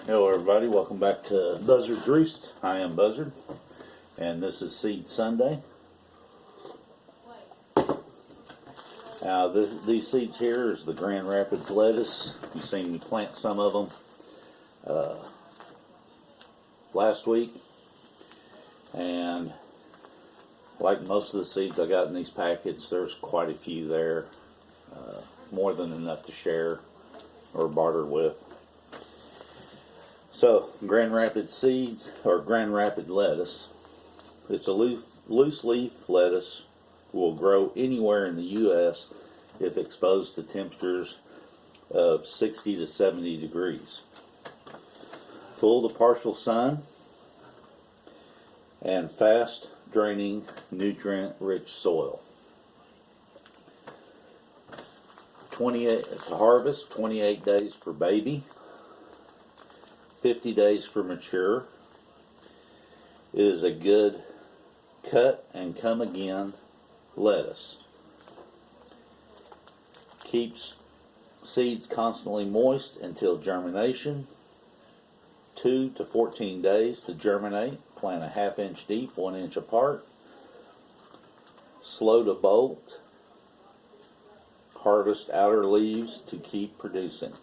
Hello everybody, welcome back to Buzzard-Roost. I am Buzzard, and this is Seed Sunday. Now these seeds here is the Grand Rapids lettuce. You've seen me plant some of them last week, and like most of the seeds I got in these packets, there's quite a few there, more than enough to share or barter with. So, Grand Rapids seeds, or Grand Rapids lettuce, it's a loose leaf lettuce, will grow anywhere in the U.S. if exposed to temperatures of 60 to 70 degrees. Full to partial sun and fast draining nutrient-rich soil. 28 to harvest, 28 days for baby. 50 days for mature. It is a good cut and come again lettuce. Keeps seeds constantly moist until germination. 2 to 14 days to germinate. Plant a ½ inch deep, 1 inch apart. Slow to bolt. Harvest outer leaves to keep producing.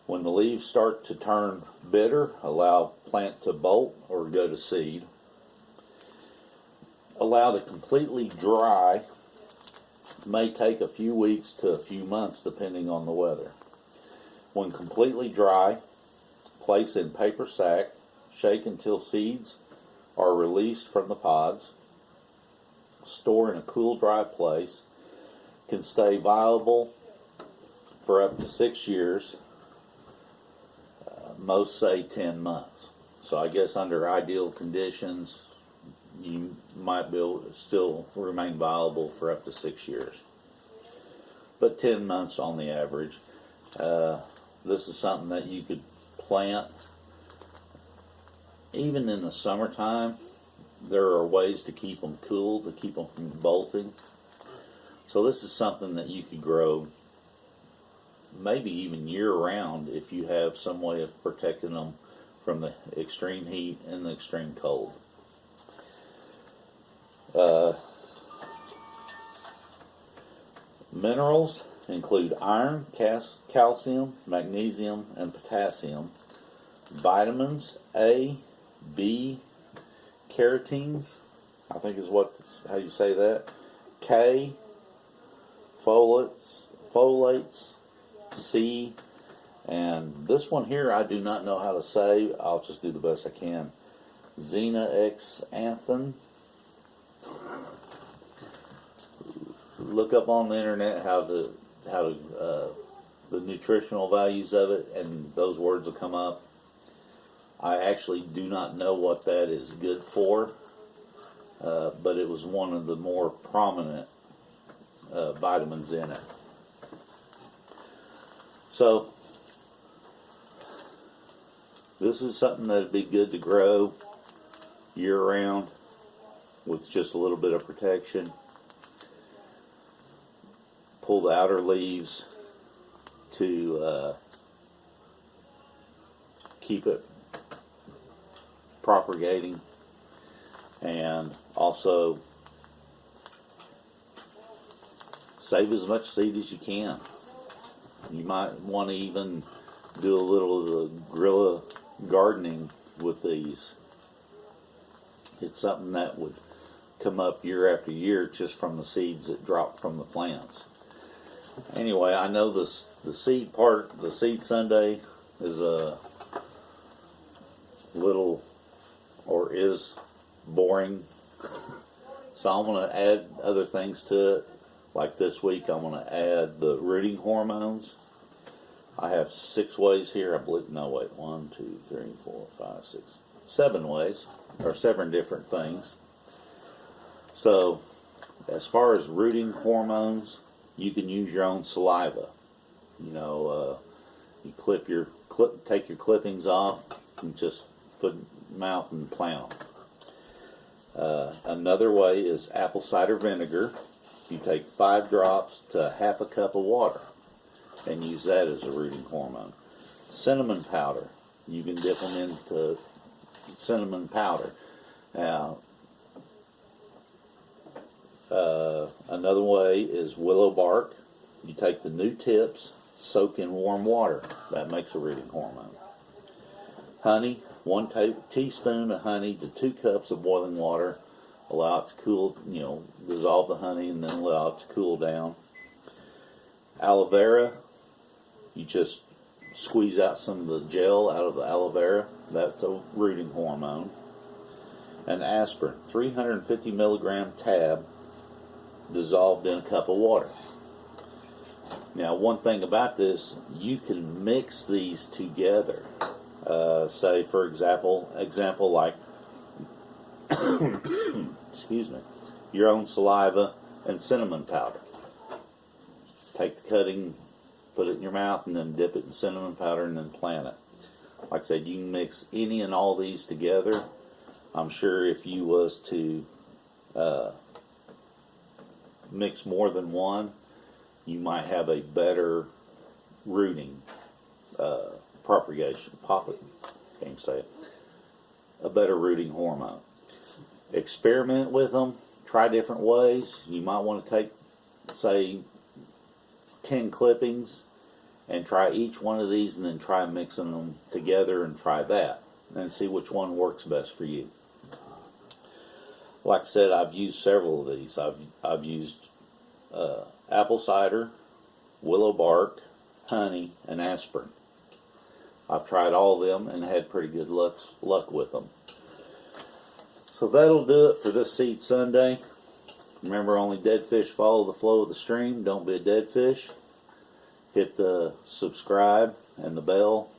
When the leaves start to turn bitter, allow plant to bolt or go to seed. Allow to completely dry. May take a few weeks to a few months depending on the weather. When completely dry, place in paper sack. Shake until seeds are released from the pods. Store in a cool, dry place. Can stay viable for up to 6 years. Most say 10 months. So I guess under ideal conditions, you might be able to still remain viable for up to 6 years. But 10 months on the average. This is something that you could plant even in the summertime. There are ways to keep them cool, to keep them from bolting. So this is something that you could grow maybe even year-round if you have some way of protecting them from the extreme heat and the extreme cold. Minerals include iron, calcium, magnesium, and potassium. Vitamins A, B, carotenes, I think is how you say that, K, folates, C, and this one here I do not know how to say. I'll just do the best I can. Xanthine. Look up on the internet how to the nutritional values of it, and those words will come up. I actually do not know what that is good for, but it was one of the more prominent vitamins in it. So, this is something that would be good to grow year-round with just a little bit of protection. Pull the outer leaves to keep it propagating, and also save as much seed as you can. You might want to even do a little of the guerrilla gardening with these. It's something that would come up year after year just from the seeds that drop from the plants. Anyway, I know the seed part, the Seed Sunday, is a little, or is boring. So I'm going to add other things to it. Like this week, I'm going to add the rooting hormones. I have 6 ways here. I believe, no wait, 1, 2, 3, 4, 5, 6, 7 ways, or 7 different things. So, as far as rooting hormones, you can use your own saliva. You know, you take your clippings off and just put in your mouth and plant them. Another way is apple cider vinegar. You take 5 drops to ½ a cup of water and use that as a rooting hormone. Cinnamon powder. You can dip them into cinnamon powder. Now, another way is willow bark. You take the new tips, soak in warm water. That makes a rooting hormone. Honey, 1 teaspoon of honey to 2 cups of boiling water. Allow it to cool, dissolve the honey and then allow it to cool down. Aloe vera, you just squeeze out some of the gel out of the aloe vera. That's a rooting hormone. And aspirin, 350 milligram tab dissolved in a cup of water. Now, one thing about this, you can mix these together. Say, for example, like, excuse me, your own saliva and cinnamon powder. Take the cutting, put it in your mouth, and then dip it in cinnamon powder and then plant it. Like I said, you can mix any and all these together. I'm sure if you was to mix more than one, you might have a better rooting propagation. Can't say it. A better rooting hormone. Experiment with them. Try different ways. You might want to take, say, 10 clippings and try each one of these, and then try mixing them together and try that and see which one works best for you. Like I said, I've used several of these. I've used apple cider, willow bark, honey, and aspirin. I've tried all of them and had pretty good luck with them. So that'll do it for this Seed Sunday. Remember, only dead fish follow the flow of the stream. Don't be a dead fish. Hit the subscribe and the bell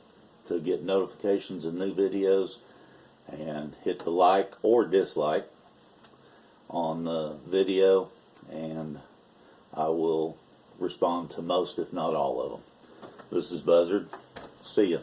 to get notifications of new videos. And hit the like or dislike on the video. And I will respond to most, if not all of them. This is Buzzard. See ya.